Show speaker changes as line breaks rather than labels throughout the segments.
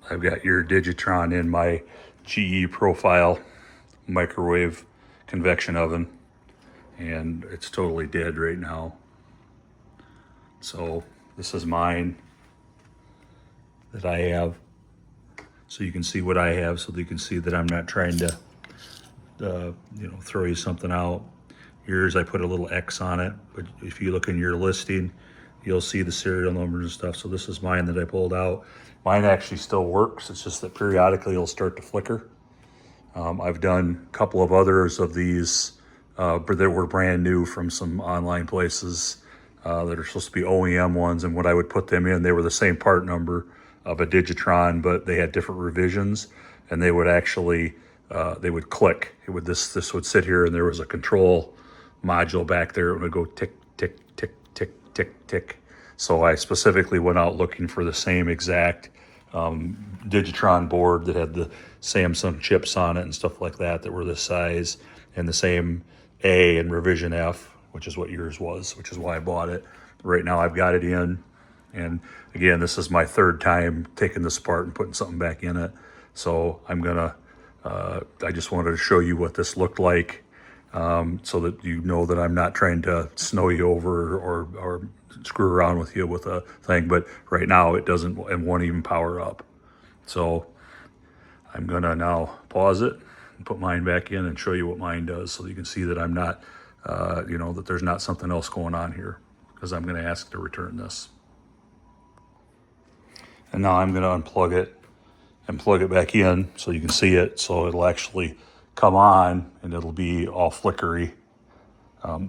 I've got your Digitron in my GE profile microwave convection oven, and it's totally dead right now. So this is mine that I have. So you can see what I have, so that you can see that I'm not trying to, throw you something out. Yours, I put a little X on it, but if you look in your listing, you'll see the serial numbers and stuff. So this is mine that I pulled out. Mine actually still works. It's just that periodically it'll start to flicker. I've done a couple of others of these, but that were brand new from some online places that are supposed to be OEM ones. And when I would put them in, they were the same part number of a Digitron, but they had different revisions, and they would actually they would click. It would this would sit here, and there was a control module back there. It would go tick tick tick tick tick tick. So I specifically went out looking for the same exact Digitron board that had the Samsung chips on it and stuff like that were this size, and the same A and revision F, which is what yours was, which is why I bought it. Right now I've got it in, and again, this is my third time taking this apart and putting something back in it. So I'm gonna, I just wanted to show you what this looked like, so that you know that I'm not trying to snow you over or screw around with you with a thing. But right now it doesn't and won't even power up. So I'm gonna now pause it and put mine back in and show you what mine does, so that you can see that I'm not, that there's not something else going on here, because I'm gonna ask to return this. And now I'm gonna unplug it and plug it back in so you can see it. So it'll actually come on and it'll be all flickery.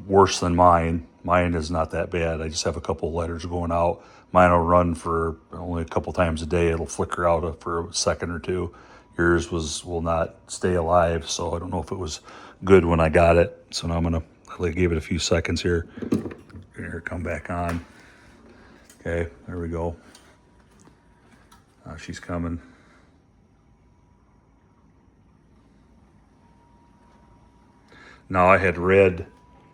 Worse than mine. Mine is not that bad. I just have a couple letters going out. Mine will run for only a couple times a day. It'll flicker out for a second or two. Yours will not stay alive, so I don't know if it was good when I got it. So now I gave it a few seconds here. Here, come back on. Okay, there we go. She's coming. Now, I had read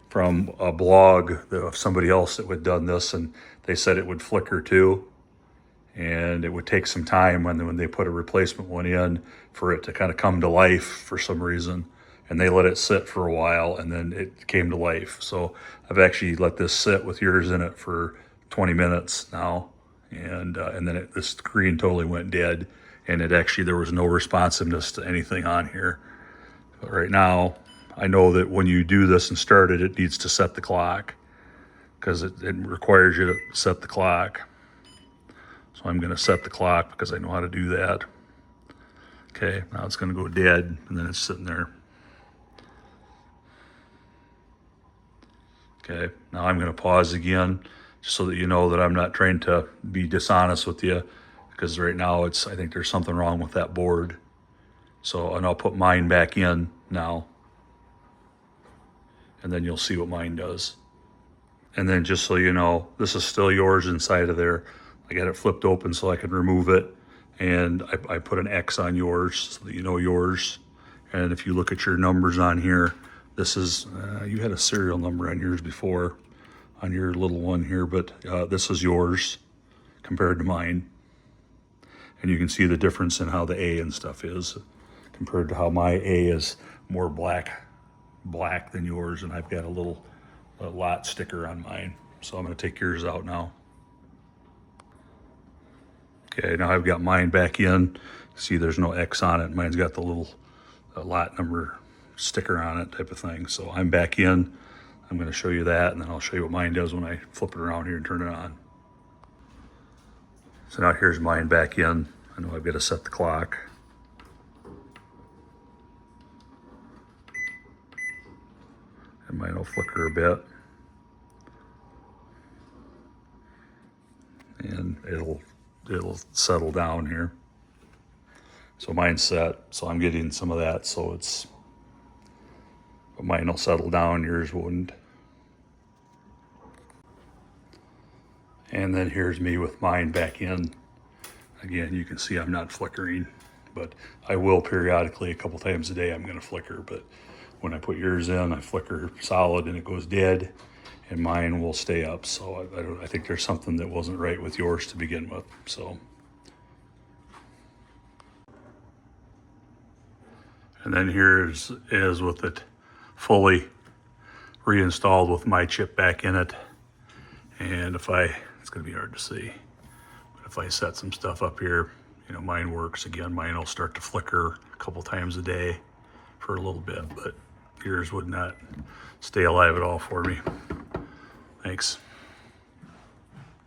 from a blog of somebody else that had done this, and they said it would flicker too, and it would take some time when they put a replacement one in for it to kind of come to life for some reason. And they let it sit for a while, and then it came to life. So I've actually let this sit with yours in it for 20 minutes now, and then the screen totally went dead, and there was no responsiveness to anything on here. But right now, I know that when you do this and start it, it needs to set the clock, because it requires you to set the clock. So I'm going to set the clock because I know how to do that. Okay, now it's going to go dead, and then it's sitting there. Okay, now I'm going to pause again, just so that you know that I'm not trying to be dishonest with you, because right now I think there's something wrong with that board. So, and I'll put mine back in now, and then you'll see what mine does. And then, just so you know, this is still yours inside of there. I got it flipped open so I can remove it, and I put an X on yours so that you know yours. And if you look at your numbers on here, this is, you had a serial number on yours before, on your little one here, but this is yours compared to mine. And you can see the difference in how the A and stuff is compared to how my A is more black than yours, and I've got a lot sticker on mine. So I'm going to take yours out now. Okay, now I've got mine back in. See, there's no X on it. Mine's got the little lot number sticker on it type of thing. So I'm back in. I'm going to show you that, and then I'll show you what mine does when I flip it around here and turn it on. So now here's mine back in. I know I've got to set the clock. And mine will flicker a bit. And it'll settle down here. So mine's set, so I'm getting some of that, but mine will settle down, yours wouldn't. And then here's me with mine back in. Again, you can see I'm not flickering, but I will periodically, a couple times a day, I'm gonna flicker. But when I put yours in, I flicker solid and it goes dead, and mine will stay up. So I think there's something that wasn't right with yours to begin with. So And then here's is with it fully reinstalled with my chip back in it. And it's gonna be hard to see, but if I set some stuff up here, you know, mine works. Again, mine will start to flicker a couple times a day for a little bit, but yours would not stay alive at all for me. Thanks.